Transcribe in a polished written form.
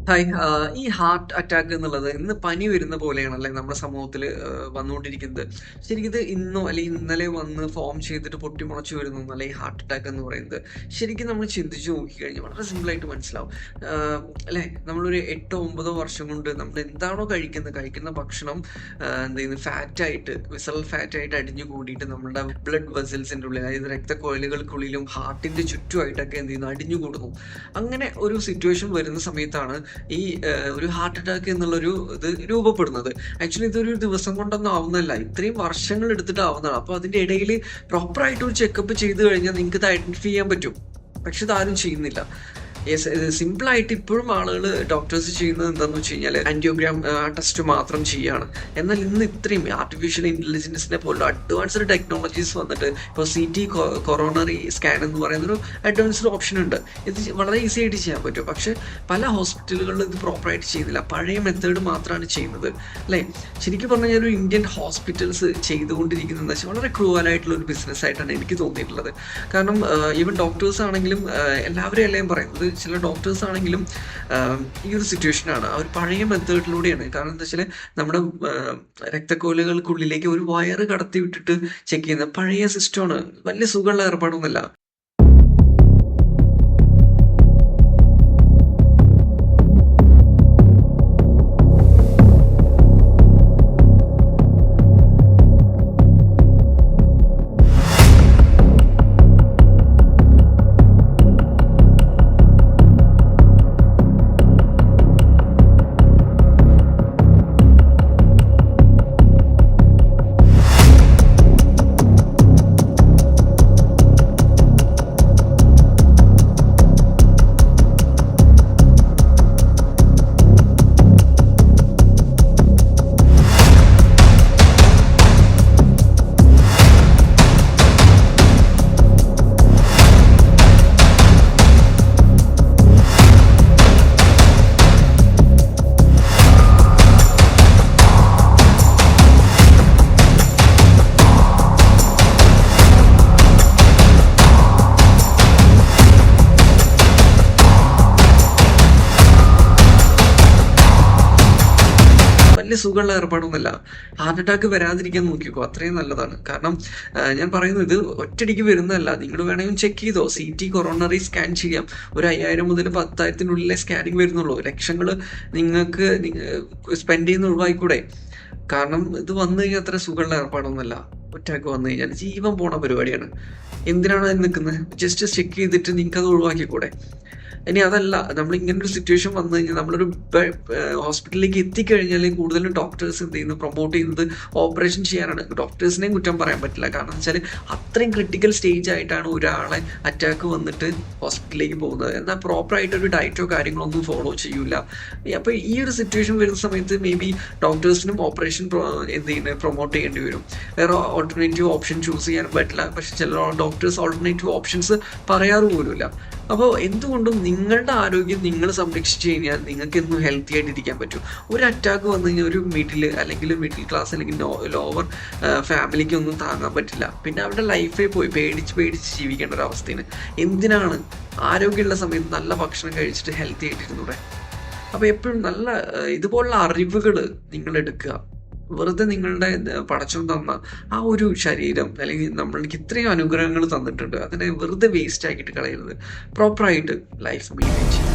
Hi. ഈ heart attack എന്നുള്ളത് ഇന്ന് പനി വരുന്ന പോലെയാണല്ലേ നമ്മുടെ സമൂഹത്തിൽ വന്നുകൊണ്ടിരിക്കുന്നത്. ശരിക്കും ഇത് ഇന്നോ അല്ലെങ്കിൽ ഇന്നലെ വന്ന് ഫോം ചെയ്തിട്ട് പൊട്ടിമുളച്ച് വരുന്നൊന്നല്ല ഈ ഹാർട്ട് അറ്റാക്ക് എന്ന് പറയുന്നത്. ശരിക്കും നമ്മൾ ചിന്തിച്ച് നോക്കിക്കഴിഞ്ഞാൽ വളരെ സിമ്പിളായിട്ട് മനസ്സിലാവും. അല്ലേ, നമ്മളൊരു 8 9 വർഷം കൊണ്ട് നമ്മൾ എന്താണോ കഴിക്കുന്ന ഭക്ഷണം എന്ത് ചെയ്യുന്നു, ഫാറ്റായിട്ട് വിസറൽ ഫാറ്റായിട്ട് അടിഞ്ഞു കൂടിയിട്ട് നമ്മുടെ ബ്ലഡ് വെസൽസിൻ്റെ ഉള്ളിൽ, അതായത് രക്തക്കൊഴലുകൾക്കുള്ളിലും ഹാർട്ടിൻ്റെ ചുറ്റുമായിട്ടൊക്കെ എന്ത് ചെയ്യുന്നു, അടിഞ്ഞു കൂടുന്നു. അങ്ങനെ ഒരു സിറ്റുവേഷൻ വരുന്ന സമയത്താണ് ഈ ഒരു ഹാർട്ട് അറ്റാക്ക് എന്നുള്ളൊരു ഇത് രൂപപ്പെടുന്നത്. ആക്ച്വലി ഇതൊരു ദിവസം കൊണ്ടൊന്നും ആവുന്നതല്ല, ഇത്രയും വർഷങ്ങൾ എടുത്തിട്ട് ആവുന്നതാണ്. അപ്പോൾ അതിൻ്റെ ഇടയിൽ പ്രോപ്പറായിട്ട് ഒരു ചെക്കപ്പ് ചെയ്ത് കഴിഞ്ഞാൽ നിങ്ങൾക്ക് ഇത് ഐഡൻറ്റിഫൈ ചെയ്യാൻ പറ്റും. പക്ഷെ ഇതാരും ചെയ്യുന്നില്ല. യെസ്, സിമ്പിളായിട്ട് ഇപ്പോഴും ആളുകൾ ഡോക്ടേഴ്സ് ചെയ്യുന്നത് എന്താണെന്ന് വെച്ച് കഴിഞ്ഞാൽ ആൻറ്റിയോഗ്രാം ടെസ്റ്റ് മാത്രം ചെയ്യുകയാണ്. എന്നാൽ ഇന്ന് ഇത്രയും ആർട്ടിഫിഷ്യൽ ഇൻ്റലിജൻസിനെ പോലുള്ള അഡ്വാൻസ്ഡ് ടെക്നോളജീസ് വന്നിട്ട് ഇപ്പോൾ CT കൊറോണറി സ്കാൻ എന്ന് പറയുന്നൊരു അഡ്വാൻസ്ഡ് ഓപ്ഷൻ ഉണ്ട്. ഇത് വളരെ ഈസി ആയിട്ട് ചെയ്യാൻ പറ്റും. പക്ഷേ പല ഹോസ്പിറ്റലുകളിലും ഇത് പ്രോപ്പറായിട്ട് ചെയ്യുന്നില്ല, പഴയ മെത്തേഡ് മാത്രമാണ് ചെയ്യുന്നത്. അല്ലേ, ശരിക്കും പറഞ്ഞു കഴിഞ്ഞാൽ ഒരു ഇന്ത്യൻ ഹോസ്പിറ്റൽസ് ചെയ്തുകൊണ്ടിരിക്കുന്നതെന്ന് വെച്ചാൽ വളരെ ക്രൂവലായിട്ടുള്ള ഒരു ബിസിനസ്സായിട്ടാണ് എനിക്ക് തോന്നിയിട്ടുള്ളത്. കാരണം ഈവൻ ഡോക്ടേഴ്സ് ആണെങ്കിലും എല്ലാവരും എല്ലാം പറയുന്നത്, ചില ഡോക്ടേഴ്സ് ആണെങ്കിലും ഈ ഒരു സിറ്റുവേഷനാണ് അവർ പഴയ മെത്തേഡിലൂടെയാണ്. കാരണം എന്താ വെച്ചാൽ നമ്മുടെ രക്തക്കോലുകൾക്കുള്ളിലേക്ക് ഒരു വയറ് കടത്തി വിട്ടിട്ട് ചെക്ക് ചെയ്യുന്ന പഴയ സിസ്റ്റമാണ്. വലിയ സുഖമുള്ള ഏർപ്പാടൊന്നുമല്ല. വലിയ സുഖമുള്ള ഏർപ്പാടൊന്നുമല്ല. ഹാർട്ട് അറ്റാക്ക് വരാതിരിക്കാൻ നോക്കിക്കോ, അത്രയും നല്ലതാണ്. കാരണം ഞാൻ പറയുന്നത് ഇത് ഒറ്റയടിക്ക് വരുന്നതല്ല. നിങ്ങൾ വേണമെങ്കിൽ ചെക്ക് ചെയ്തോ, CT കൊറോണറി സ്കാൻ ചെയ്യാം. ഒരു 5000 മുതൽ 10,000 സ്കാനിങ് വരുന്നുള്ളൂ. ലക്ഷങ്ങൾ നിങ്ങൾക്ക് സ്പെൻഡ് ചെയ്യുന്ന ഒഴിവായിക്കൂടെ? കാരണം ഇത് വന്നു കഴിഞ്ഞാൽ അത്ര സുഖമുള്ള ഏർപ്പാടൊന്നുമല്ല. അറ്റാക്ക് വന്നു കഴിഞ്ഞാൽ ജീവൻ പോണ പരിപാടിയാണ്. എന്തിനാണ് അതിന് നിൽക്കുന്നത്? ജസ്റ്റ് ചെക്ക് ചെയ്തിട്ട് നിങ്ങൾക്ക് അത് ഒഴിവാക്കിക്കൂടെ? ഇനി അതല്ല, നമ്മൾ ഇങ്ങനൊരു സിറ്റുവേഷൻ വന്നു കഴിഞ്ഞാൽ നമ്മളൊരു ഹോസ്പിറ്റലിലേക്ക് എത്തിക്കഴിഞ്ഞാൽ കൂടുതലും ഡോക്ടേഴ്സ് എന്ത് ചെയ്യുന്നു, പ്രൊമോട്ട് ചെയ്യുന്നത് ഓപ്പറേഷൻ ചെയ്യാനാണ്. ഡോക്ടേഴ്സിനെയും കുറ്റം പറയാൻ പറ്റില്ല. കാരണം എന്ന് വെച്ചാൽ അത്രയും ക്രിട്ടിക്കൽ സ്റ്റേജ് ആയിട്ടാണ് ഒരാളെ അറ്റാക്ക് വന്നിട്ട് ഹോസ്പിറ്റലിലേക്ക് പോകുന്നത്. എന്നാൽ പ്രോപ്പറായിട്ടൊരു ഡയറ്റോ കാര്യങ്ങളോ ഒന്നും ഫോളോ ചെയ്യൂല. അപ്പോൾ ഈ ഒരു സിറ്റുവേഷൻ വരുന്ന സമയത്ത് മേ ബി ഡോക്ടേഴ്സിനും ഓപ്പറേഷൻ എന്ത് ചെയ്യുന്നത് പ്രൊമോട്ട് ചെയ്യേണ്ടി വരും. വേറെ ഓൾട്ടർനേറ്റീവ് ഓപ്ഷൻ ചൂസ് ചെയ്യാനും പറ്റില്ല. പക്ഷെ ചില ഡോക്ടേഴ്സ് ഓൾട്ടർനേറ്റീവ് ഓപ്ഷൻസ് പറയാറ് പോലുമില്ല. അപ്പോൾ എന്തുകൊണ്ടും നിങ്ങളുടെ ആരോഗ്യം നിങ്ങൾ സംരക്ഷിച്ചു കഴിഞ്ഞാൽ നിങ്ങൾക്ക് എന്നും ഹെൽത്തി ആയിട്ട് ഇരിക്കാൻ പറ്റും. ഒരു അറ്റാക്ക് വന്നു കഴിഞ്ഞാൽ ഒരു മിഡിൽ ക്ലാസ് അല്ലെങ്കിൽ ലോവർ ഫാമിലിക്ക് ഒന്നും താങ്ങാൻ പറ്റില്ല. പിന്നെ അവരുടെ ലൈഫേ പോയി പേടിച്ച് ജീവിക്കേണ്ട ഒരു അവസ്ഥയാണ്. എന്തിനാണ് ആരോഗ്യമുള്ള സമയത്ത് നല്ല ഭക്ഷണം കഴിച്ചിട്ട് ഹെൽത്തി ആയിട്ടിരുന്നൂടെ? അപ്പോൾ എപ്പോഴും നല്ല ഇതുപോലുള്ള അറിവുകൾ നിങ്ങൾ എടുക്കുക. വെറുതെ നിങ്ങളുടെ പടച്ചോൻ തന്ന ആ ഒരു ശരീരം, അല്ലെങ്കിൽ നമ്മൾക്ക് ഇത്രയും അനുഗ്രഹങ്ങൾ തന്നിട്ടുണ്ട്, അതിനെ വെറുതെ വേസ്റ്റ് ആക്കിയിട്ട് കളയരുത്. പ്രോപ്പറായിട്ട് ലൈഫ് മെയിൻറ്റെയിൻ ചെയ്യുക.